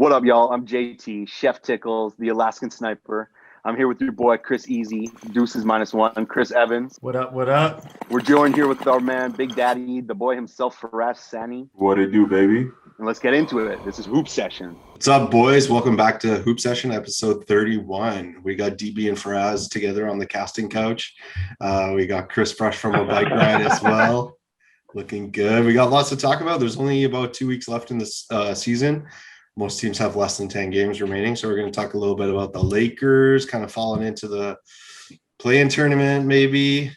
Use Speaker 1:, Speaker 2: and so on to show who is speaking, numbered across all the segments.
Speaker 1: What up, y'all? I'm JT, Chef Tickles, the Alaskan Sniper. I'm here with your boy, Chris Easy, Deuces -1, Chris Evans.
Speaker 2: What up, what up?
Speaker 1: We're joined here with our man, Big Daddy, the boy himself, Faraz Sani.
Speaker 3: What it do, baby?
Speaker 1: And let's get into it. This is Hoop Session.
Speaker 3: What's up, boys? Welcome back to Hoop Session, episode 31. We got DB and Faraz together on the casting couch. We got Chris fresh from a bike ride as well. Looking good. We got lots to talk about. There's only about 2 weeks left in this season. Most teams have less than 10 games remaining. So we're going to talk a little bit about the Lakers kind of falling into the play-in tournament, maybe.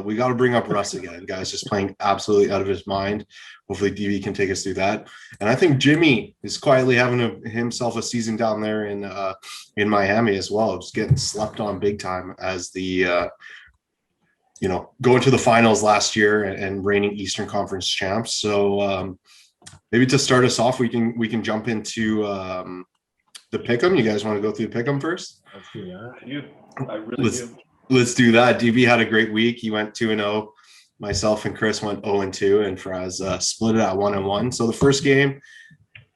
Speaker 3: We got to bring up Russ again. Guys just playing absolutely out of his mind. Hopefully DB can take us through that. And I think Jimmy is quietly having himself a season down there in Miami as well. Just getting slept on big time as the going to the finals last year and reigning Eastern Conference champs. So maybe to start us off, we can jump into the pick'em. You guys want to go through the pick'em first?
Speaker 2: Let's do that.
Speaker 4: I really do.
Speaker 3: Let's do that. DB had a great week. He went 2-0. Myself and Chris went 0-2, and Faraz split it at 1-1. So the first game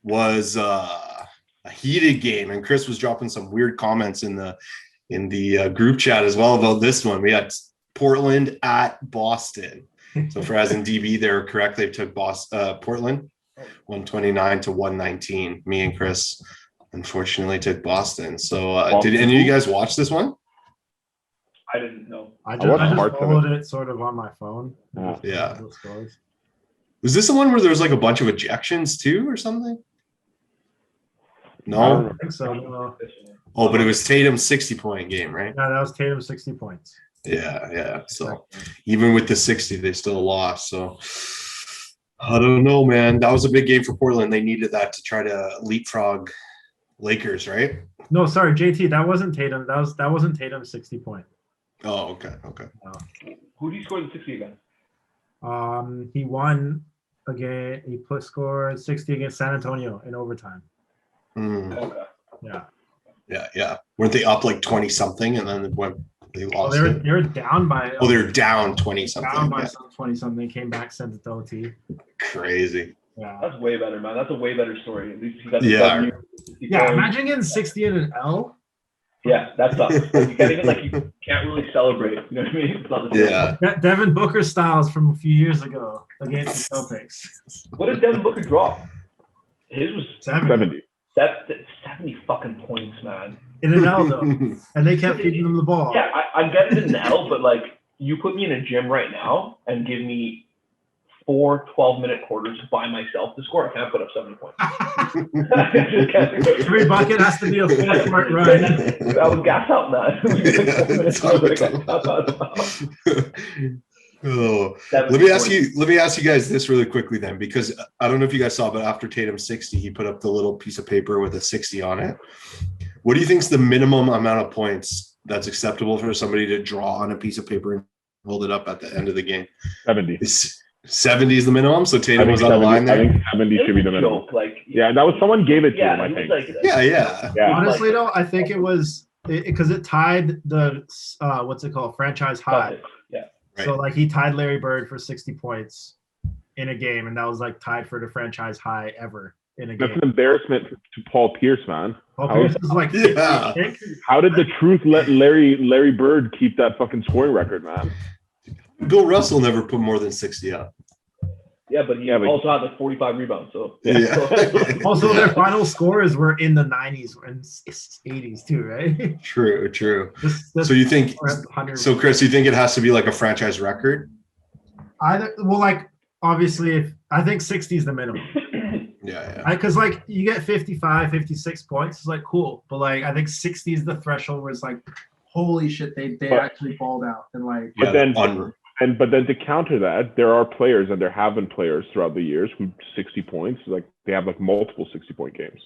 Speaker 3: was a heated game, and Chris was dropping some weird comments in the group chat as well about this one. We had Portland at Boston. So Faraz and DB, they were correct. They took Portland 129-119. Me and Chris unfortunately took Boston. So did any of you guys watch this one?
Speaker 4: I didn't know.
Speaker 2: I just followed it sort of on my phone.
Speaker 3: Yeah. Was this the one where there was like a bunch of ejections too or something? No?
Speaker 2: I don't think so. No.
Speaker 3: Oh, but it was Tatum's 60-point game, right?
Speaker 2: Yeah, that was Tatum's 60 points.
Speaker 3: Yeah. So even with the 60, they still lost. So I don't know, man. That was a big game for Portland. They needed that to try to leapfrog Lakers, right?
Speaker 2: No, sorry, JT. That wasn't Tatum. That wasn't Tatum's 60-point.
Speaker 3: Oh, okay.
Speaker 2: No.
Speaker 4: Who did you score the 60 against?
Speaker 2: He won again. He scored 60 against San Antonio in overtime.
Speaker 4: Okay.
Speaker 2: Yeah.
Speaker 3: Weren't they up like 20 something and then they lost?
Speaker 2: They were down by.
Speaker 3: Oh, they're down 20 something.
Speaker 2: Down by 20 something. Came back, sent it to OT.
Speaker 3: Crazy.
Speaker 2: Yeah.
Speaker 4: That's way better, man. That's a way better story. At least you got
Speaker 3: Yeah.
Speaker 2: Yeah. Imagine getting 60 in an L.
Speaker 4: Yeah, that's tough. You can't even you can't really celebrate. You know what I mean? It's not the same.
Speaker 3: Yeah.
Speaker 2: Devin Booker styles from a few years ago against the Celtics.
Speaker 4: What did Devin Booker drop? His was
Speaker 2: 70.
Speaker 4: That's 70 fucking points, man.
Speaker 2: In an L though, and they kept feeding them the ball.
Speaker 4: Yeah, I get it in an L, but you put me in a gym right now and give me 4 12-minute quarters by myself to score. I can't put up 70 points.
Speaker 2: Every bucket has to be a full court run.
Speaker 4: I was gas out, man.
Speaker 3: Oh, let me ask you guys this really quickly then, because I don't know if you guys saw, but after Tatum's 60, he put up the little piece of paper with a 60 on it. What do you think is the minimum amount of points that's acceptable for somebody to draw on a piece of paper and hold it up at the end of the game?
Speaker 5: 70.
Speaker 3: 70 is the minimum, so Tatum was on the line there.
Speaker 5: I think 70 should be the minimum. That was someone gave it to him, I think.
Speaker 3: Yeah.
Speaker 2: Honestly, though, I think it was because it tied the what's it called, franchise high.
Speaker 4: Yeah.
Speaker 3: Right.
Speaker 2: So he tied Larry Bird for 60 points in a game, and that was tied for the franchise high ever in a game.
Speaker 5: That's an embarrassment to Paul Pierce, man.
Speaker 2: Paul Pierce is
Speaker 3: yeah.
Speaker 5: How did the truth let Larry Bird keep that fucking scoring record, man?
Speaker 3: Bill Russell never put more than 60 up.
Speaker 4: Yeah, but he also had 45 rebounds. So
Speaker 2: also their final scores were in the 90s and 80s too, right?
Speaker 3: True.
Speaker 2: This
Speaker 3: So you think? So Chris, you think it has to be like a franchise record?
Speaker 2: Obviously, I think 60 is the minimum.
Speaker 3: Yeah.
Speaker 2: Because you get 55, 56 points, it's cool, but I think 60 is the threshold where it's holy shit, they actually balled out and
Speaker 5: But then to counter that, there are players, and there have been players throughout the years who 60 points, they have multiple 60-point games,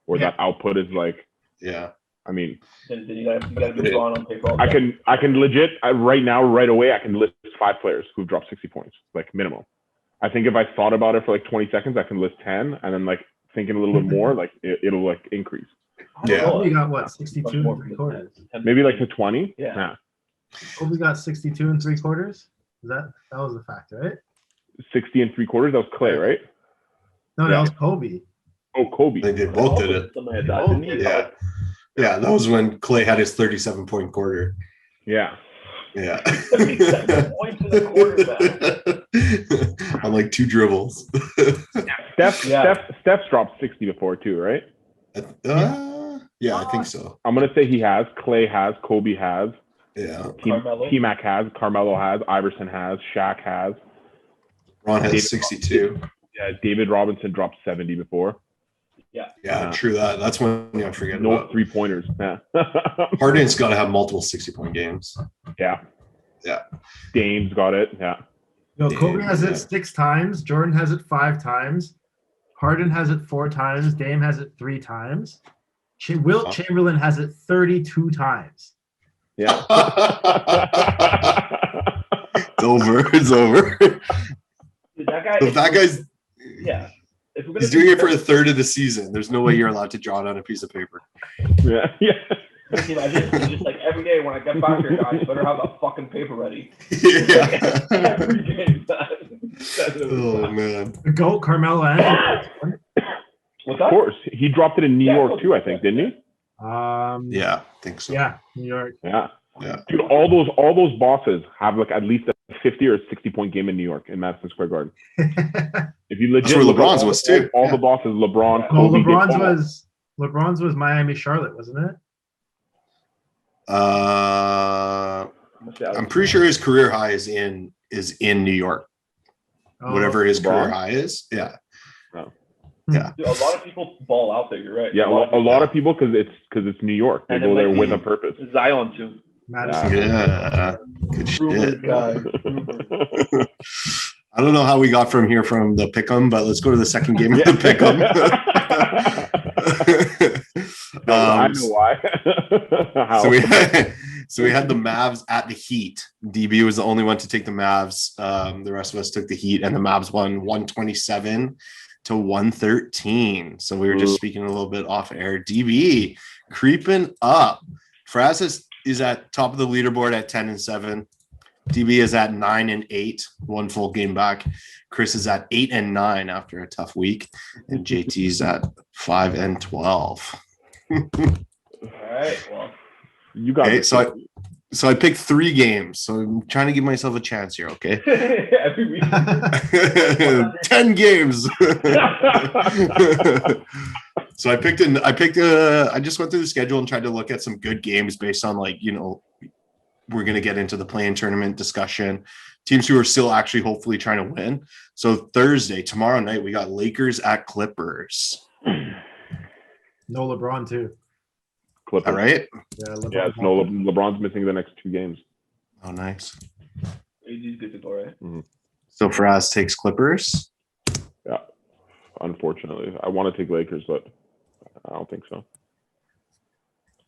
Speaker 5: where that output is I mean,
Speaker 4: then you gotta be drawn on paper.
Speaker 5: I can legit right now, right away, I can list 5 players who've dropped 60 points, minimum. I think if I thought about it for 20 seconds, I can list 10, and then thinking a little bit more, it'll increase.
Speaker 3: Yeah.
Speaker 2: We got what, 62 and 3/4?
Speaker 5: Maybe to 20.
Speaker 4: Yeah.
Speaker 2: We got 62 and 3/4. That was the fact, right?
Speaker 5: 60 and 3/4. That was Clay, right?
Speaker 2: No, that was Kobe.
Speaker 5: Oh, Kobe.
Speaker 3: They both did it.
Speaker 4: Something like that, didn't he?
Speaker 3: Yeah. Yeah, that was when Clay had his 37-point quarter.
Speaker 5: Yeah.
Speaker 3: Yeah.
Speaker 4: 37 points in the quarter, man.
Speaker 3: On like 2 dribbles.
Speaker 5: Steph's dropped 60 before too, right?
Speaker 3: Yeah, I think so.
Speaker 5: I'm gonna say he has. Clay has. Kobe has.
Speaker 3: Yeah.
Speaker 4: Carmelo.
Speaker 5: T-Mac has. Carmelo has. Iverson has. Shaq has.
Speaker 3: Ron has
Speaker 5: David
Speaker 3: 62.
Speaker 5: Yeah, David Robinson dropped 70 before.
Speaker 3: Yeah, true that. That's one thing I forget
Speaker 5: No
Speaker 3: about.
Speaker 5: 3-pointers. Yeah.
Speaker 3: Harden's got to have multiple 60-point games.
Speaker 5: Yeah.
Speaker 3: Yeah.
Speaker 5: Dame's got it. Yeah.
Speaker 2: No, Kobe has
Speaker 3: Yeah.
Speaker 2: it 6 times. Jordan has it 5 times. Harden has it 4 times. Dame has it 3 times. Wilt Chamberlain has it 32 times.
Speaker 5: Yeah.
Speaker 3: It's over. It's over.
Speaker 4: Dude, that guy.
Speaker 3: If that guy's
Speaker 4: Yeah. If we're
Speaker 3: he's doing it for a third of the season, there's no way you're allowed to draw it on a piece of paper.
Speaker 5: Yeah. Yeah.
Speaker 4: Just like every day when I get back here, guys, better have that fucking paper ready.
Speaker 3: Yeah.
Speaker 4: Every game.
Speaker 3: Oh man.
Speaker 2: The GOAT, Carmelo Anthony.
Speaker 4: What's
Speaker 5: Of
Speaker 4: that?
Speaker 5: course. He dropped it in New York too, I think, didn't he?
Speaker 3: Yeah, I think so.
Speaker 2: Yeah, New York.
Speaker 5: Yeah.
Speaker 3: Yeah.
Speaker 5: Dude, all those bosses have like at least a 50 or 60-point game in New York in Madison Square Garden. If you legit
Speaker 3: That's where
Speaker 5: look at
Speaker 3: LeBron's was too.
Speaker 5: all the bosses, LeBron,
Speaker 2: No,
Speaker 5: Kobe,
Speaker 2: LeBron's was Miami, Charlotte, wasn't it?
Speaker 3: I'm pretty sure his career high is in New York.
Speaker 2: Oh,
Speaker 3: Whatever his
Speaker 5: LeBron?
Speaker 3: career high is. Yeah. Yeah.
Speaker 4: Dude, a lot of people ball out there. You're right.
Speaker 5: Yeah, a lot of people because it's New York. They
Speaker 4: And
Speaker 5: go
Speaker 4: it
Speaker 5: there
Speaker 4: might
Speaker 5: with
Speaker 4: be-
Speaker 5: a purpose.
Speaker 4: Zion too.
Speaker 2: Madison.
Speaker 3: Yeah. Good
Speaker 4: Rumors
Speaker 3: shit.
Speaker 4: guy. Rumors.
Speaker 3: I don't know how we got from here from the pick'em, but let's go to the second game of the pick'em.
Speaker 5: I know why. How?
Speaker 3: So we had the Mavs at the Heat. DB was the only one to take the Mavs. The rest of us took the Heat, and the Mavs won 127 to 113. So we were just speaking a little bit off air. DB creeping up. Faraz is at top of the leaderboard at 10-7. DB is at 9-8, 1 full game back. Chris is at 8-9 after a tough week, and JT's at 5-12.
Speaker 4: All right. Well,
Speaker 5: You got
Speaker 3: Okay,
Speaker 5: this.
Speaker 3: so I picked 3 games. So I'm trying to give myself a chance here. Okay,
Speaker 4: every week.
Speaker 3: 10 games. So I just went through the schedule and tried to look at some good games based on we're going to get into the play-in tournament discussion. Teams who are still actually hopefully trying to win. So Thursday, tomorrow night, we got Lakers at Clippers.
Speaker 2: No LeBron too.
Speaker 5: Clippers.
Speaker 3: All right.
Speaker 2: Yeah, LeBron.
Speaker 5: Yeah, it's no LeBron's missing the next 2 games.
Speaker 3: Oh, nice.
Speaker 4: He's good to go, right?
Speaker 3: So Faraz takes Clippers.
Speaker 5: Yeah, unfortunately, I want to take Lakers, but I don't think so.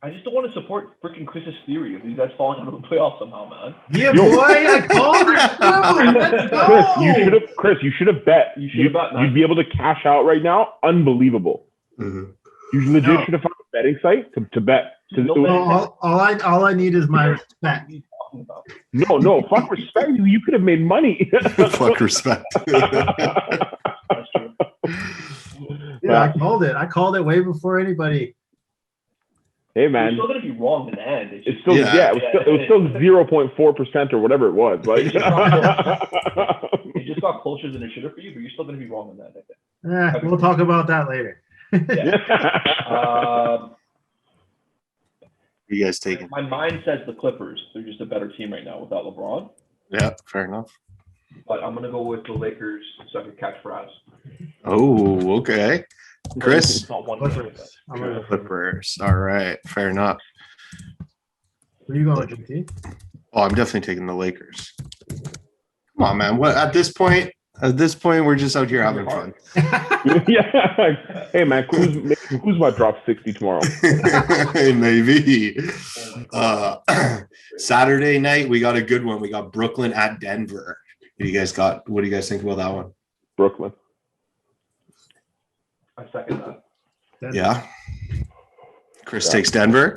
Speaker 4: I just don't want to support freaking Chris's theory of these guys falling out of the playoffs somehow, man.
Speaker 2: Yeah, boy, I called it. Let's go.
Speaker 5: Chris, you should have bet.
Speaker 4: You should have bet, man.
Speaker 5: You'd be able to cash out right now. Unbelievable.
Speaker 3: Mhm.
Speaker 5: You legit should have found a betting site to bet. 'Cause it was-
Speaker 2: All I need is my respect.
Speaker 4: What are you talking about?
Speaker 5: no, fuck respect. You could have made money.
Speaker 3: Fuck respect.
Speaker 4: That's true.
Speaker 2: Yeah, I called it. I called it way before anybody.
Speaker 5: Hey
Speaker 4: You're
Speaker 5: man,
Speaker 4: still gonna be wrong in the end. It's
Speaker 5: it's
Speaker 4: just,
Speaker 5: still
Speaker 3: Yeah.
Speaker 5: it was still 0.4% or whatever it was. Like,
Speaker 4: it just got closer than it should have for you, but you're still gonna be wrong in that. I think.
Speaker 2: We'll talk about that later.
Speaker 3: You guys taking?
Speaker 4: My mind says the Clippers. They're just a better team right now without LeBron.
Speaker 3: Yeah, fair enough.
Speaker 4: But I'm gonna go with the Lakers so I can catch Faraz.
Speaker 3: Oh, okay. Chris?
Speaker 4: It's not one
Speaker 2: Clippers. I'm gonna go for
Speaker 3: Clippers. All right, fair enough.
Speaker 2: Where you going, JT?
Speaker 3: Oh, I'm definitely taking the Lakers. Come on, man. What at this point? At this point, we're just out here having fun.
Speaker 5: yeah. Hey man, Kuzma drop 60 tomorrow.
Speaker 3: Maybe. Saturday night, we got a good one. We got Brooklyn at Denver. What do you guys think about that one?
Speaker 5: Brooklyn.
Speaker 4: I second that.
Speaker 3: Yeah. Chris takes Denver.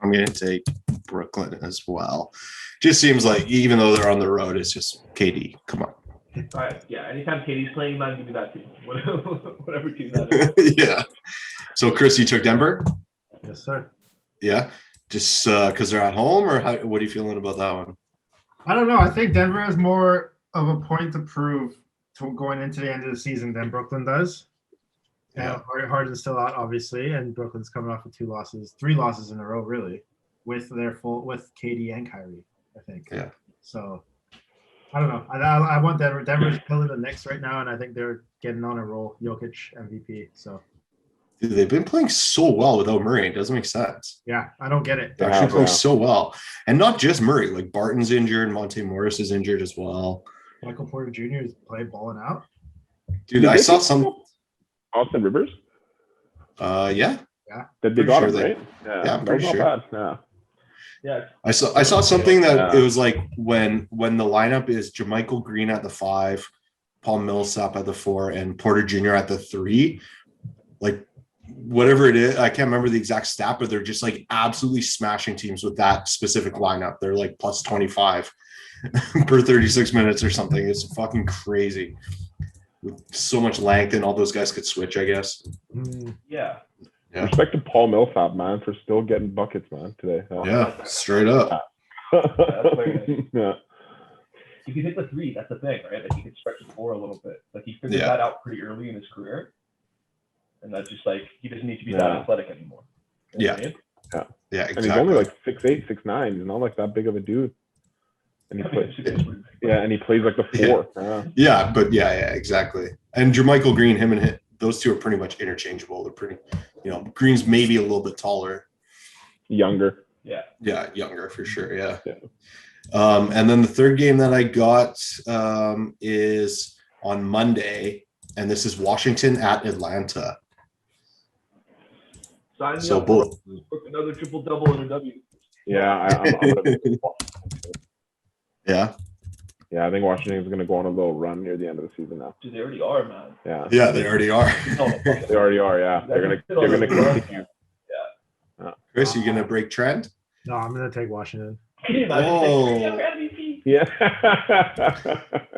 Speaker 3: I'm going to take Brooklyn as well. Just seems like even though they're on the road, it's just KD. Come on.
Speaker 4: All right, yeah. Anytime Katie's playing, man, give me that team. Whatever team that is.
Speaker 3: Yeah. So, Chris, you took Denver?
Speaker 2: Yes, sir.
Speaker 3: Yeah. Just because they're at home, or what are you feeling about that one?
Speaker 2: I don't know. I think Denver has more of a point to prove to going into the end of the season than Brooklyn does.
Speaker 3: Yeah.
Speaker 2: And Harden's still out, obviously, and Brooklyn's coming off of 3 losses in a row, really, with KD and Kyrie, I think.
Speaker 3: Yeah.
Speaker 2: So I don't know. I want Denver. Denver's killing the Knicks right now, and I think they're getting on a roll. Jokic MVP. So.
Speaker 3: Dude, they've been playing so well without Murray. It doesn't make sense.
Speaker 2: Yeah, I don't get it.
Speaker 3: They're actually playing so well. And not just Murray. Like, Barton's injured. Monte Morris is injured as well.
Speaker 2: Michael Porter Jr. is balling out.
Speaker 3: Dude, I saw some.
Speaker 5: Austin Rivers?
Speaker 3: Yeah.
Speaker 5: That they got him,
Speaker 3: sure
Speaker 5: right?
Speaker 3: Yeah, I'm pretty sure.
Speaker 4: Yeah.
Speaker 3: I saw something that it was like when the lineup is JaMychal Green at the 5, Paul Millsap at the 4, and Porter Jr. at the 3. Like, whatever it is, I can't remember the exact stat, but they're just like absolutely smashing teams with that specific lineup. They're like plus 25 per 36 minutes or something. It's fucking crazy. With so much length, and all those guys could switch, I guess.
Speaker 4: Yeah.
Speaker 3: Yeah.
Speaker 5: Respect to Paul Millsap, man, for still getting buckets, man, today.
Speaker 3: Yeah, straight up.
Speaker 4: That's very nice.
Speaker 5: Yeah.
Speaker 4: If you hit the 3, that's the thing, right? Like, he could stretch the floor a little bit. Like, he figured that out pretty early in his career. And that's just like, he doesn't need to be that athletic anymore. You know what I mean?
Speaker 3: Yeah, exactly.
Speaker 5: And he's only like 6'8", 6'9". He's not like that big of a dude. And he plays, and he plays like the 4.
Speaker 3: Yeah, but yeah, exactly. And JaMychal Green, him and those two are pretty much interchangeable. They're pretty, Green's maybe a little bit taller.
Speaker 5: Younger.
Speaker 4: Yeah.
Speaker 3: Yeah, younger for sure. Yeah. And then the third game that I got is on Monday, and this is Washington at Atlanta.
Speaker 4: Sign
Speaker 3: So
Speaker 4: up
Speaker 3: both.
Speaker 4: for another triple-double and a W.
Speaker 5: Yeah, I'm gonna
Speaker 3: Yeah.
Speaker 5: Yeah, I think Washington's going to go on a little run near the end of the season now.
Speaker 4: Dude, they already are, man.
Speaker 5: Yeah.
Speaker 3: Yeah, they already are.
Speaker 5: They already are. Yeah, they're going to continue.
Speaker 4: Yeah.
Speaker 3: Chris, you gonna break trend?
Speaker 2: No, I'm gonna take Washington.
Speaker 5: Yeah.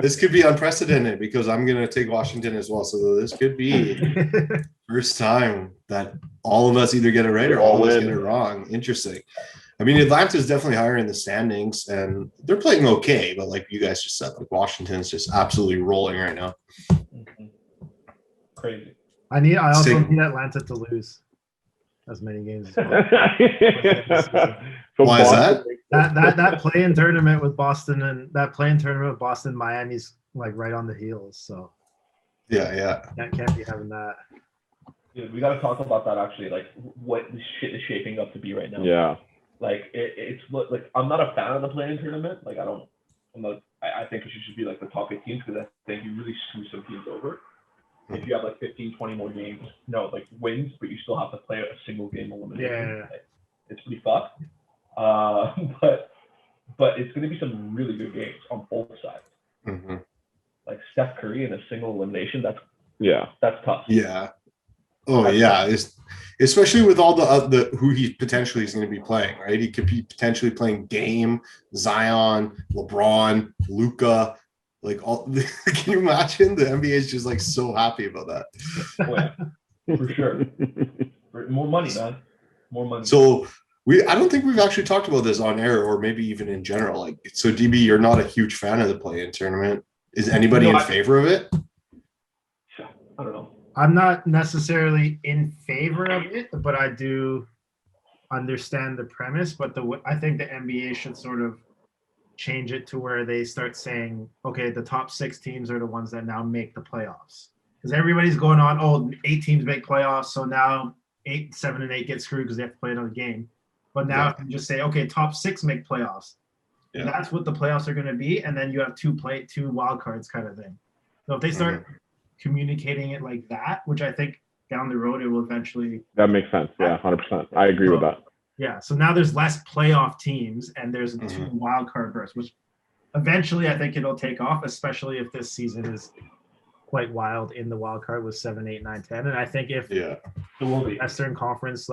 Speaker 3: This could be unprecedented because I'm gonna take Washington as well. So this could be first time that all of us either get it right or all of us get it wrong. Interesting. I mean, Atlanta's definitely higher in the standings, and they're playing okay. But like you guys just said, like Washington's just absolutely rolling right now.
Speaker 4: Crazy.
Speaker 2: I also need Atlanta to lose as many games as possible.
Speaker 5: So
Speaker 3: why is that?
Speaker 2: That play-in tournament with Boston Miami's like right on the heels. So
Speaker 3: Yeah.
Speaker 2: Can't be having that.
Speaker 4: Dude, we got to talk about that actually. Like, what this shit is shaping up to be right now.
Speaker 5: Yeah.
Speaker 4: Like, it's like I'm not a fan of the play-in tournament. Like, I think it should be like the top 8 teams because I think you really screw some teams over. If you have like 15, 20 more games, wins, but you still have to play a single game elimination.
Speaker 2: Yeah.
Speaker 4: Like, it's pretty fucked. But it's going to be some really good games on both sides.
Speaker 3: Mm-hmm.
Speaker 4: Like Steph Curry in a single elimination, that's tough.
Speaker 3: Yeah. Oh yeah, especially with all the who he potentially is going to be playing, right? He could be potentially playing Dame, Zion, LeBron, Luka. Like all, can you imagine? The NBA is just like so happy about that.
Speaker 4: Oh, yeah. For sure. More money, man. More money.
Speaker 3: So I don't think we've actually talked about this on air or maybe even in general. Like, so DB, you're not a huge fan of the play-in tournament. Is anybody in favor of it?
Speaker 4: I don't know.
Speaker 2: I'm not necessarily in favor of it, but I do understand the premise. But I think the NBA should sort of change it to where they start saying, okay, the top 6 teams are the ones that now make the playoffs. Because everybody's going on, 8 teams make playoffs, so now 8, 7, and 8 get screwed because they have to play another game. But now if you just say, okay, top 6 make playoffs. Yeah. That's what the playoffs are going to be, and then you have 2 wild cards kind of thing. So if they start communicating it like that, which I think down the road it will eventually.
Speaker 5: That makes sense. Yeah, 100%. I agree with that.
Speaker 2: Yeah. So now there's less playoff teams, and there's 2 wild card berths, which eventually I think it'll take off, especially if this season is quite wild in the wild card with 7, 8, 9, 10. And I think if the Western Conference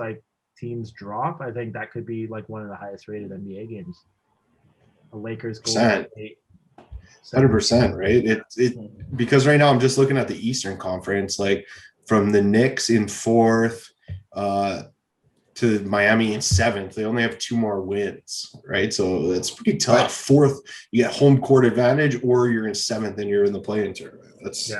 Speaker 2: teams drop, I think that could be like one of the highest rated NBA games. The Lakers Golden State.
Speaker 3: 100%, right? It because right now I'm just looking at the Eastern Conference, like from the Knicks in 4th to Miami in 7th. They only have 2 more wins, right? So that's pretty tough. 4th, you get home court advantage, or you're in 7th and you're in the play-in tournament. That's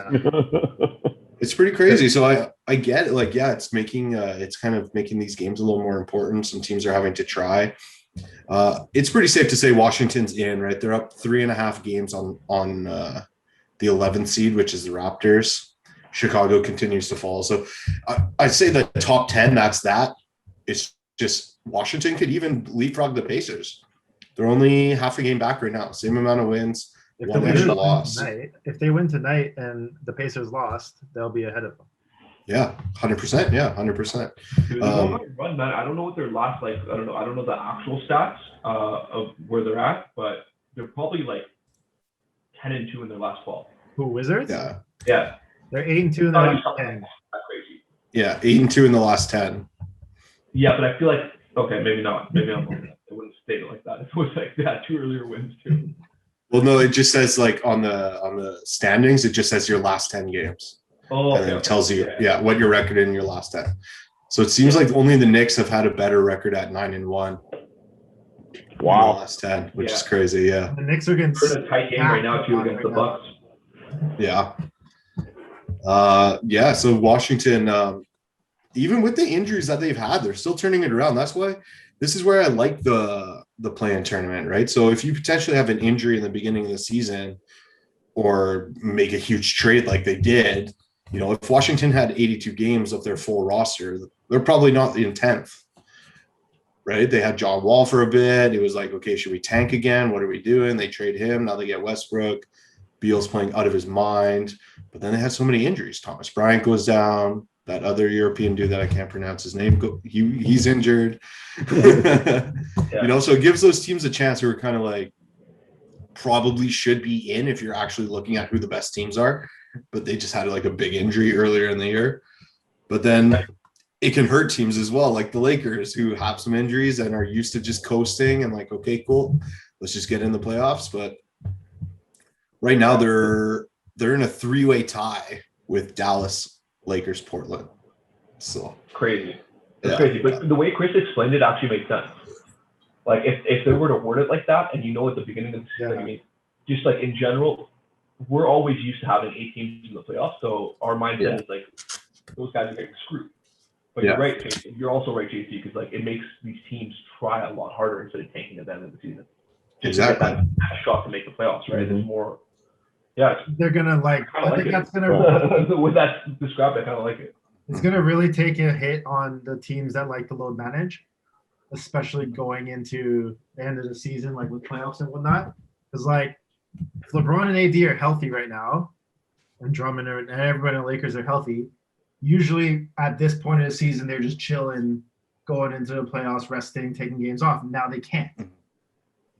Speaker 3: it's pretty crazy. So I get it. Like, yeah, it's making it's kind of making these games a little more important. Some teams are having to try. It's pretty safe to say Washington's in, right? They're up 3.5 games on the 11th seed, which is the Raptors. Chicago continues to fall. So I'd say the top 10, that's that. It's just Washington could even leapfrog the Pacers. They're only half a game back right now. Same amount of wins, one extra loss.
Speaker 2: If they win tonight and the Pacers lost, they'll be ahead of them.
Speaker 3: Yeah, 100%. Yeah, 100%.
Speaker 4: Dude, run, man. I don't know what their last I don't know the actual stats of where they're at, but they're probably like 10-2 in their last 12.
Speaker 2: Who, Wizards?
Speaker 3: Yeah.
Speaker 4: Yeah.
Speaker 2: They're 8-2 in the last 10.
Speaker 4: That's crazy.
Speaker 3: Yeah, 8-2 in the last 10.
Speaker 4: Yeah, but I feel like maybe not. Maybe I'm wrong. I wouldn't state it like that. It was like 2 earlier wins too.
Speaker 3: Well, no, it just says like on the standings, it just says your last 10 games.
Speaker 4: Oh,
Speaker 3: and then it tells you what your record in your last 10. So it seems like only the Knicks have had a better record at 9-1.
Speaker 5: Wow,
Speaker 3: last 10, which is crazy. Yeah,
Speaker 2: the Knicks are getting
Speaker 4: a tight game right now too against the Bucks.
Speaker 3: Yeah. So Washington, even with the injuries that they've had, they're still turning it around. That's why this is where I like the play-in tournament, right? So if you potentially have an injury in the beginning of the season or make a huge trade like they did, you know, if Washington had 82 games of their full roster, they're probably not in 10th, right? They had John Wall for a bit. It was like, okay, should we tank again? What are we doing? They trade him. Now they get Westbrook. Beal's playing out of his mind. But then they had so many injuries. Thomas Bryant goes down. That other European dude that I can't pronounce his name, he's injured. You know, so it gives those teams a chance who are kind of like probably should be in if you're actually looking at who the best teams are. But they just had like a big injury earlier in the year. But then it can hurt teams as well, like the Lakers, who have some injuries and are used to just coasting and like, okay, cool, let's just get in the playoffs. But right now they're in a 3-way tie with Dallas, Lakers, Portland. So
Speaker 4: crazy. It's crazy. But the way Chris explained it actually makes sense. Like if they were to word it like that, and you know at the beginning of the season, I mean, just like in general, we're always used to having 8 teams in the playoffs. So our mindset is like those guys are getting screwed. But you're right, JC. You're also right, JC, because like it makes these teams try a lot harder instead of tanking at the end of the season.
Speaker 3: Exactly.
Speaker 4: To get that shot to make the playoffs, right? There's more. Yeah,
Speaker 2: they're gonna like. I think that's gonna.
Speaker 4: With that described, I kind of like it.
Speaker 2: It's gonna really take a hit on the teams that like to load manage, especially going into the end of the season, like with playoffs and whatnot. Because like, if LeBron and AD are healthy right now, and Drummond and everybody in the Lakers are healthy, usually at this point of the season they're just chilling, going into the playoffs, resting, taking games off. Now they can't.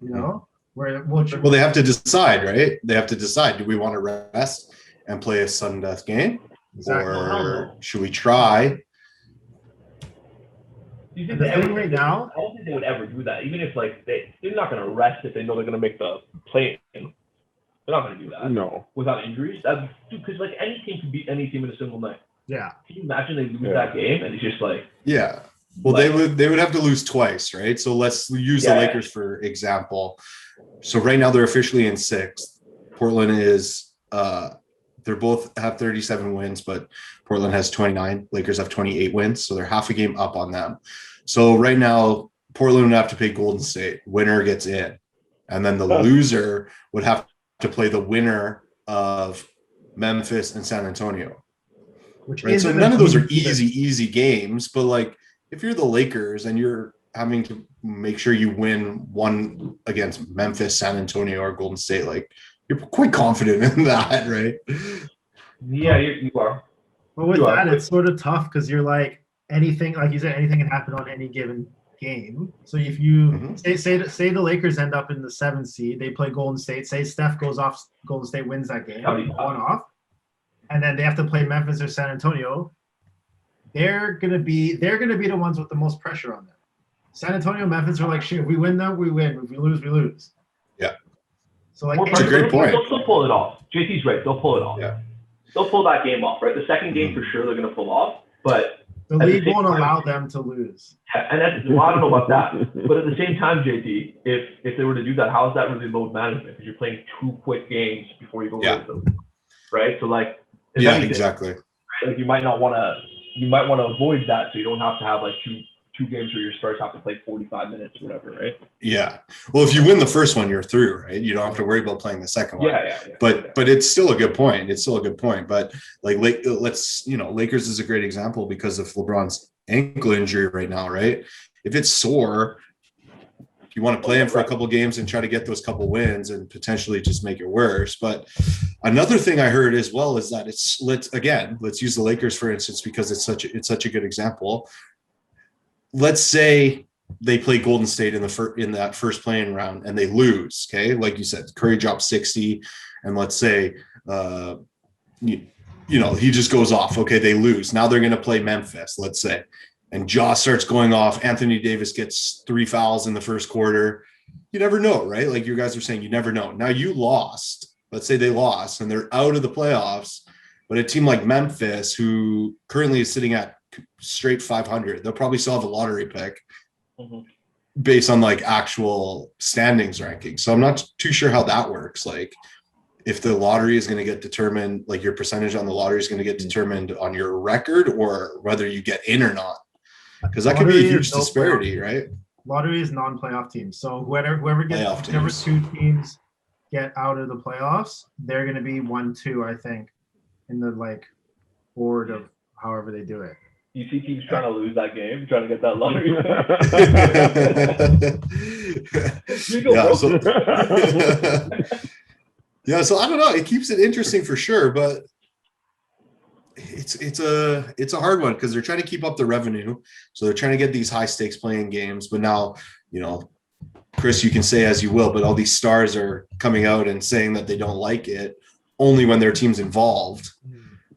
Speaker 2: You know.
Speaker 3: Well, they have to decide, right? They have to decide, do we want to rest and play a sudden death game?
Speaker 2: Exactly.
Speaker 3: Or should we try?
Speaker 4: Do you think I don't think they would ever do that. Even if like they're not going to rest if they know they're going to make the play. They're not going to do that.
Speaker 5: No.
Speaker 4: Without injuries. Because like any team can beat any team in a single night.
Speaker 2: Yeah.
Speaker 4: Can you imagine they lose that game and it's just like.
Speaker 3: Yeah. Well, they would have to lose twice, right? So let's use the Lakers for example. So right now they're officially in 6th. Portland is they're both have 37 wins, but Portland has 29. Lakers have 28 wins, so they're half a game up on them. So right now Portland would have to play Golden State. Winner gets in, and then the loser would have to play the winner of Memphis and San Antonio. Right? So none of those are easy games, but like if you're the Lakers and you're having to make sure you win one against Memphis, San Antonio, or Golden State, like you're quite confident in that, right?
Speaker 4: Yeah, you are.
Speaker 2: But with that, it's sort of tough because you're like anything, like you said, anything can happen on any given game. So if you say the Lakers end up in the 7th seed, they play Golden State. Say Steph goes off, Golden State wins that game, one off, and then they have to play Memphis or San Antonio. They're gonna be the ones with the most pressure on them. San Antonio, Memphis are like, shit, if we win them, we win. If we lose, we lose.
Speaker 3: Yeah.
Speaker 2: So like,
Speaker 3: That's a great point.
Speaker 4: They'll still pull it off. JT's right. They'll pull it off.
Speaker 3: Yeah.
Speaker 4: They'll pull that game off, right? The second game for sure they're going to pull off, but
Speaker 2: the league won't allow them to lose.
Speaker 4: and that's, well, I don't know about that, but at the same time, JT, if they were to do that, how is that really load management? Because you're playing 2 quick games before you go to them, right? So like,
Speaker 3: Exactly.
Speaker 4: Right? Like you might want to avoid that, so you don't have to have like two games where your stars have to play 45 minutes or whatever, right?
Speaker 3: Yeah. Well, if you win the first one, you're through, right? You don't have to worry about playing the second one.
Speaker 4: Yeah.
Speaker 3: But it's still a good point. But like, Lakers is a great example because of LeBron's ankle injury right now, right? If it's sore, you want to play him for a couple games and try to get those couple wins and potentially just make it worse. But another thing I heard as well is that let's use the Lakers for instance, because it's such a good example. Let's say they play Golden State in that first playing round and they lose. Okay, like you said, Curry drops 60, and let's say he just goes off. Okay, they lose. Now they're going to play Memphis, let's say, and Ja starts going off. Anthony Davis gets 3 fouls in the first quarter. You never know, right? Like you guys are saying, you never know. Now you lost. Let's say they lost and they're out of the playoffs. But a team like Memphis, who currently is sitting at straight 500, they'll probably still have a lottery pick based on like actual standings ranking. So I'm not too sure how that works. Like if the lottery is going to get determined, like your percentage on the lottery is going to get determined on your record or whether you get in or not. Because that could be a huge disparity, right?
Speaker 2: Lottery is non-playoff teams. So whoever gets whichever 2 teams get out of the playoffs, they're going to be 1-2, I think, in the like board of however they do it.
Speaker 4: You see teams trying to lose that game, trying to get that lottery.
Speaker 3: So I don't know. It keeps it interesting for sure, but it's a hard one because they're trying to keep up the revenue. So they're trying to get these high stakes playing games. But now, Chris, you can say as you will, but all these stars are coming out and saying that they don't like it only when their team's involved.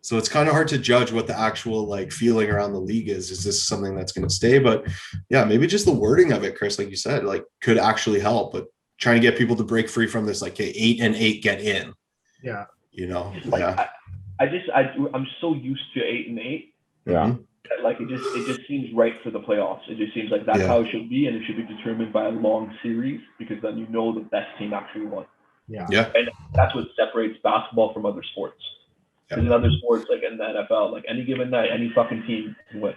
Speaker 3: So it's kind of hard to judge what the actual like feeling around the league is. Is this something that's going to stay? But yeah, maybe just the wording of it, Chris, like you said, like could actually help. But trying to get people to break free from this, like, okay, 8 and 8 get in.
Speaker 2: Yeah.
Speaker 4: I'm so used to 8 and 8.
Speaker 5: Yeah.
Speaker 4: Like it just seems right for the playoffs. It just seems like that's how it should be, and it should be determined by a long series because then the best team actually won.
Speaker 2: Yeah.
Speaker 4: And that's what separates basketball from other sports. Because in other sports, like in the NFL, like any given night, any fucking team can win,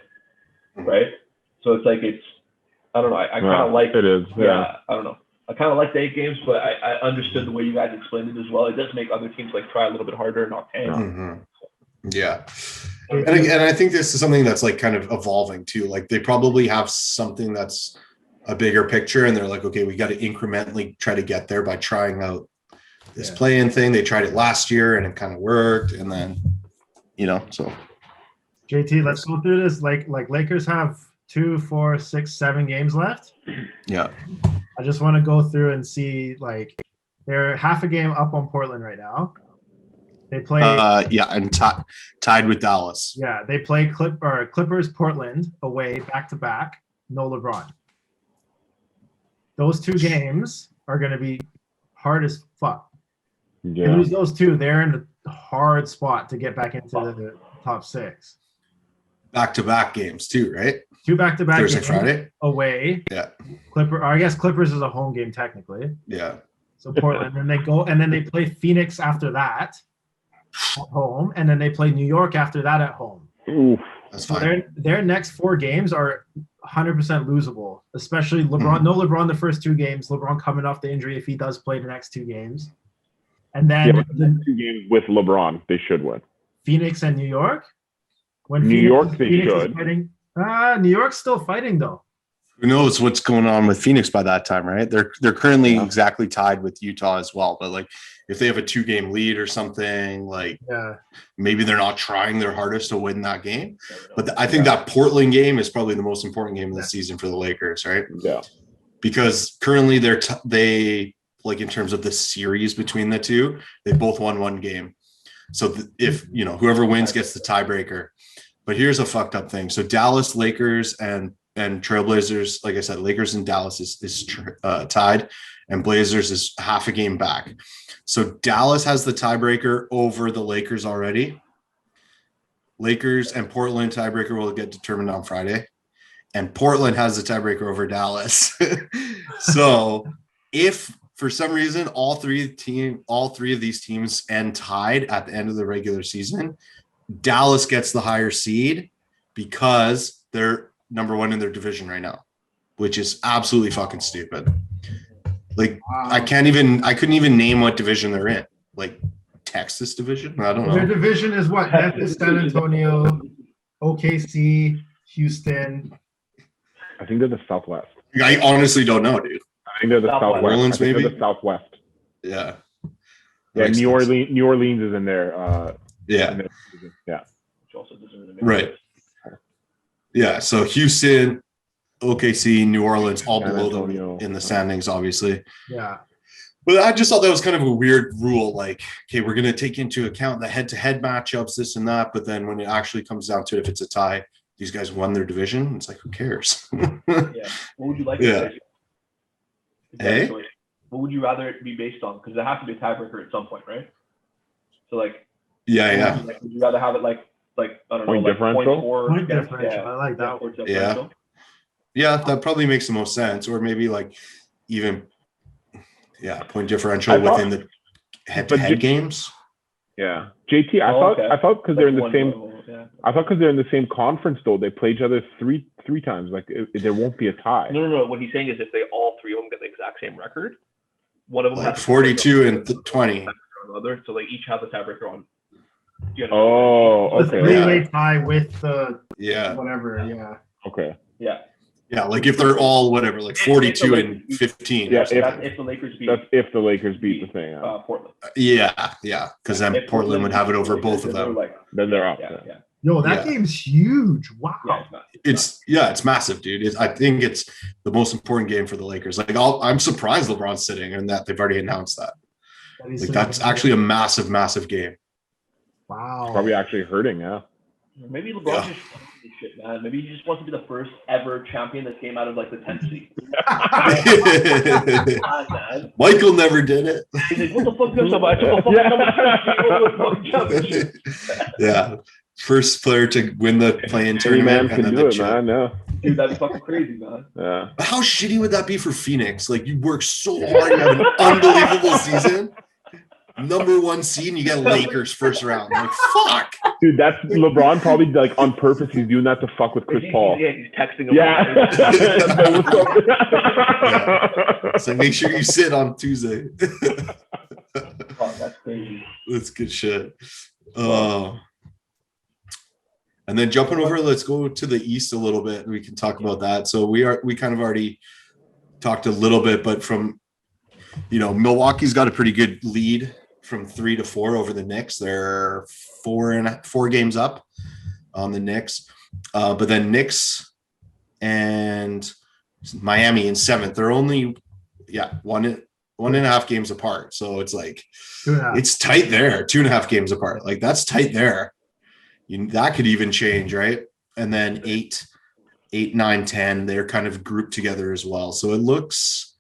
Speaker 4: right? So it's like I don't know. I kind of like
Speaker 5: it is.
Speaker 4: Yeah. I don't know. I kind of like the 8 games, but I understood the way you guys explained it as well. It does make other teams like try a little bit harder and not tank.
Speaker 3: Mm-hmm. Yeah. And I think this is something that's like kind of evolving too. Like they probably have something that's a bigger picture and they're like, okay, we got to incrementally try to get there by trying out this play-in thing. They tried it last year and it kind of worked. And then, so.
Speaker 2: JT, let's go through this. Like Lakers have 2, 4, 6, 7 games left.
Speaker 3: Yeah.
Speaker 2: I just want to go through and see, like, they're half a game up on Portland right now. They play.
Speaker 3: And tied with Dallas.
Speaker 2: Yeah, they play Clippers, Portland away back to back. No LeBron. Those 2 games are going to be hard as fuck.
Speaker 5: Yeah.
Speaker 2: They lose those 2, they're in a hard spot to get back into the top 6.
Speaker 3: Back-to-back games too, right?
Speaker 2: 2 back-to-back
Speaker 3: Thursday,
Speaker 2: games
Speaker 3: Friday
Speaker 2: away.
Speaker 3: Yeah.
Speaker 2: I guess Clippers is a home game technically.
Speaker 3: Yeah.
Speaker 2: So Portland, and they go, and then they play Phoenix after that at home, and then they play New York after that at home.
Speaker 5: Oof.
Speaker 3: That's
Speaker 2: So
Speaker 3: fine.
Speaker 2: their next 4 games are 100% losable, especially LeBron. No LeBron the first 2 games. LeBron coming off the injury if he does play the next 2 games. And then
Speaker 5: the 2 games with LeBron, they should win.
Speaker 2: Phoenix and New York.
Speaker 5: New York, they should.
Speaker 2: New York's still fighting though.
Speaker 3: Who knows what's going on with Phoenix by that time, right? They're currently exactly tied with Utah as well. But like if they have a 2-game lead or something, like maybe they're not trying their hardest to win that game. But I think that Portland game is probably the most important game of the season for the Lakers, right?
Speaker 5: Yeah.
Speaker 3: Because currently they like in terms of the series between the 2, they both won 1 game. So if whoever wins gets the tiebreaker. But here's a fucked up thing. So Dallas, Lakers, and and Trailblazers, like I said, Lakers and Dallas is tied, and Blazers is half a game back. So Dallas has the tiebreaker over the Lakers already. Lakers and Portland tiebreaker will get determined on Friday, and Portland has the tiebreaker over Dallas. So if for some reason all three of these teams end tied at the end of the regular season, Dallas gets the higher seed because they're number one in their division right now, which is absolutely fucking stupid. Like I couldn't even name what division they're in. Like Texas division? I don't know.
Speaker 2: Their division is what? Memphis, San Antonio, OKC, Houston.
Speaker 5: I think they're the Southwest.
Speaker 3: I honestly don't know, dude.
Speaker 5: I think they're the Southwest.
Speaker 3: Orleans,
Speaker 5: I think
Speaker 3: maybe?
Speaker 5: they're the Southwest.
Speaker 3: Yeah.
Speaker 5: Yeah, New Orleans is in there.
Speaker 3: Yeah.
Speaker 5: Yeah.
Speaker 4: Which also doesn't really
Speaker 3: Right. Yeah. So Houston, OKC, New Orleans, all
Speaker 5: San
Speaker 3: below
Speaker 5: Antonio.
Speaker 3: them in the standings, obviously.
Speaker 2: Yeah.
Speaker 3: But I just thought that was kind of a weird rule. Like, okay, we're going to take into account the head-to-head matchups, this and that. But then when it actually comes down to it, if it's a tie, these guys won their division. It's like, who cares?
Speaker 4: Yeah. What would you like?
Speaker 3: Yeah. Hey?
Speaker 4: What would you rather it be based on? Because there has to be a tiebreaker at some point, right? So like.
Speaker 3: Yeah.
Speaker 4: Would you rather have it like I don't
Speaker 5: Point
Speaker 4: know, like
Speaker 5: differential?
Speaker 2: Point differential. I like that.
Speaker 4: Point
Speaker 3: Yeah.
Speaker 4: differential.
Speaker 3: Yeah, that probably makes the most sense. Or maybe like even, point differential within the head-to-head games.
Speaker 5: Yeah. JT, I thought because they're in the same. I thought because they're in the same conference though, they play each other three times. Like there won't be a tie.
Speaker 4: No. What he's saying is if they all three of them get the exact same record, one of them
Speaker 3: Like
Speaker 4: has
Speaker 3: 42 and 20.
Speaker 4: Another, so they each have the tiebreaker on.
Speaker 5: Oh,
Speaker 2: The
Speaker 5: okay.
Speaker 2: three-way tie with the
Speaker 3: Yeah.
Speaker 2: whatever. Yeah.
Speaker 5: Okay.
Speaker 4: Yeah.
Speaker 3: Yeah, like if they're all whatever, like 42 and 15.
Speaker 5: Yeah,
Speaker 3: or something.
Speaker 4: That's if the Lakers beat.
Speaker 5: That's if the Lakers beat the thing.
Speaker 4: Portland.
Speaker 3: Yeah, because then
Speaker 4: If
Speaker 3: Portland would have it over both of
Speaker 4: then
Speaker 3: them.
Speaker 4: they're like,
Speaker 5: Then they're up.
Speaker 4: yeah.
Speaker 2: Yo, that
Speaker 3: Yeah.
Speaker 2: game's huge. Wow.
Speaker 4: Yeah,
Speaker 3: It's massive, dude. I think it's the most important game for the Lakers. Like I'm surprised LeBron's sitting and that they've already announced that. Like that's actually a massive, massive game.
Speaker 2: Wow.
Speaker 5: Probably actually hurting, yeah.
Speaker 4: Maybe LeBron just wants this shit, man. Maybe he just wants to be the first ever champion that came out of like the 10th seed. Man.
Speaker 3: Michael never did it.
Speaker 4: He's like, what the fuck is so I took a fucking number 10 seed.
Speaker 3: Yeah. First player to win the play-in
Speaker 5: Any man
Speaker 3: tournament.
Speaker 5: can
Speaker 3: And then
Speaker 5: do
Speaker 3: the
Speaker 5: it,
Speaker 3: chip.
Speaker 5: man. No.
Speaker 4: Dude, that's fucking crazy, man.
Speaker 5: Yeah.
Speaker 3: How shitty would that be for Phoenix? Like you work so hard, you have an unbelievable season. Number one seed, and you get Lakers first round. Like fuck.
Speaker 5: Dude, that's LeBron probably like on purpose. He's doing that to fuck with Chris Paul.
Speaker 4: Yeah, he's texting him.
Speaker 5: Yeah.
Speaker 3: So make sure you sit on Tuesday.
Speaker 4: Oh, that's crazy.
Speaker 3: That's good shit. And then jumping over, let's go to the East a little bit. We can talk about that. So we kind of already talked a little bit, but from Milwaukee's got a pretty good lead from 3-4 over the Knicks. They're 4 games up on the Knicks. But then Knicks and Miami in 7th. They're only 1.5 games apart. So it's like it's tight there. 2.5 games apart. Like that's tight there. That could even change, right? And then 8, 9, 10, they're kind of grouped together as well. So it looks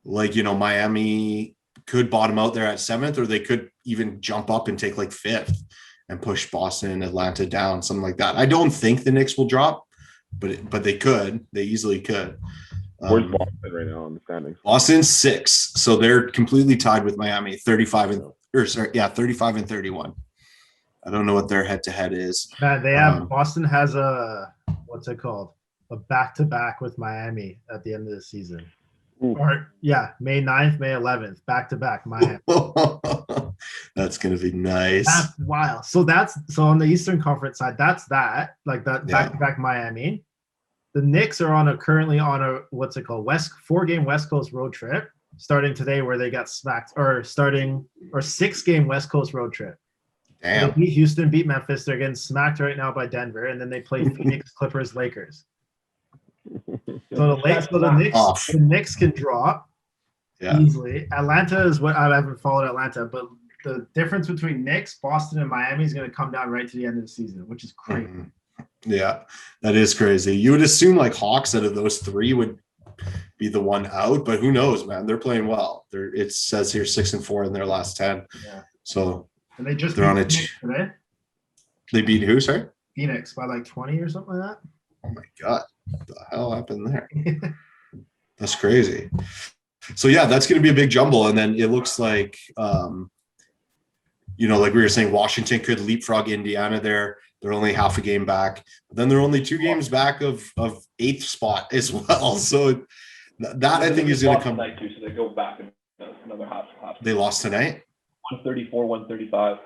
Speaker 3: like, Miami could bottom out there at 7th, or they could even jump up and take like 5th and push Boston and Atlanta down, something like that. I don't think the Knicks will drop, but they could. They easily could.
Speaker 5: Where's Boston right now on the standings?
Speaker 3: Boston's 6, so they're completely tied with Miami, 35 and 31. I don't know what their head-to-head is.
Speaker 2: Man, they have Boston has a what's it called? A back-to-back with Miami at the end of the season.
Speaker 5: Ooh.
Speaker 2: Or May 9th, May 11th, back-to-back Miami.
Speaker 3: That's gonna be nice.
Speaker 2: That's wild. So on the Eastern Conference side, that's that back-to-back Miami. The Knicks are currently on a what's it called? 4-game West Coast road trip starting today, where they got smacked, or 6-game West Coast road trip.
Speaker 3: Damn.
Speaker 2: They beat Houston, beat Memphis. They're getting smacked right now by Denver, and then they play Phoenix, Clippers, Lakers. So the Knicks can drop easily. Atlanta is what I haven't followed Atlanta, but the difference between Knicks, Boston, and Miami is going to come down right to the end of the season, which is crazy.
Speaker 3: Yeah, that is crazy. You would assume like Hawks out of those three would be the one out, but who knows, man? They're playing well. It says here 6-4 in their last 10.
Speaker 2: Yeah.
Speaker 3: So
Speaker 2: And they just
Speaker 3: they're on
Speaker 2: beat
Speaker 3: a.
Speaker 2: Phoenix today.
Speaker 3: They beat who? Sorry.
Speaker 2: Phoenix by like 20 or something like
Speaker 3: Oh my god, what the hell happened there? That's crazy. So yeah, that's going to be a big jumble, and then it looks like, like we were saying, Washington could leapfrog Indiana there. They're only half a game back, but then they're only 2 games back of 8th spot as well. So that I think is going to come.
Speaker 4: Tonight too, so they go back another half.
Speaker 3: They lost tonight.
Speaker 4: 134, 135.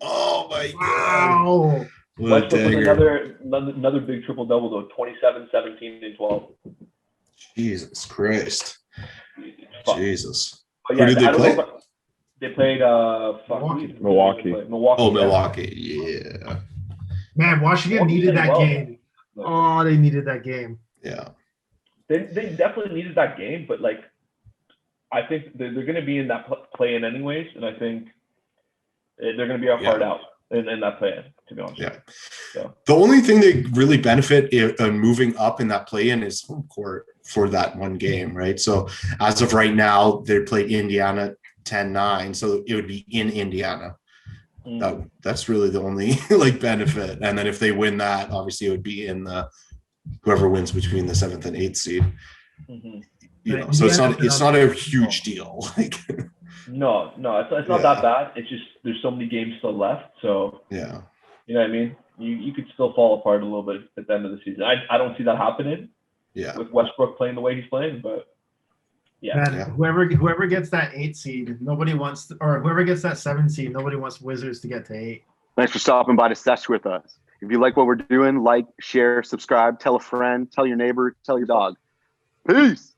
Speaker 3: Oh my god!
Speaker 2: Wow.
Speaker 3: What a dagger.
Speaker 4: Another big triple double though. 27, 17, and 12.
Speaker 3: Jesus Christ! Jesus.
Speaker 4: But yeah,
Speaker 3: who did they play?
Speaker 4: They played
Speaker 5: Milwaukee.
Speaker 3: Oh, Milwaukee. Yeah.
Speaker 2: Man, Washington needed that game.
Speaker 4: Like,
Speaker 2: Oh, they needed that game.
Speaker 3: Yeah.
Speaker 4: They definitely needed that game, but like, I think they're going to be in that play-in anyways, and I think they're going to be hard out in that play-in, to be honest.
Speaker 3: Yeah.
Speaker 4: So.
Speaker 3: The only thing they really benefit in moving up in that play-in is home court for that one game, right? So as of right now, they played Indiana 10-9, so it would be in Indiana. That's really the only benefit. And then if they win that, obviously it would be in the whoever wins between the 7th and 8th seed.
Speaker 2: Mm-hmm.
Speaker 3: So it's not a huge deal.
Speaker 4: No, it's not that bad. It's just there's so many games still left. So
Speaker 3: yeah,
Speaker 4: you know what I mean. You could still fall apart a little bit at the end of the season. I don't see that happening.
Speaker 3: Yeah,
Speaker 4: with Westbrook playing the way he's playing, but
Speaker 2: whoever gets that 8 seed, nobody wants or whoever gets that 7 seed, nobody wants Wizards to get to 8.
Speaker 1: Thanks for stopping by to sesh with us. If you like what we're doing, like, share, subscribe, tell a friend, tell your neighbor, tell your dog. Peace.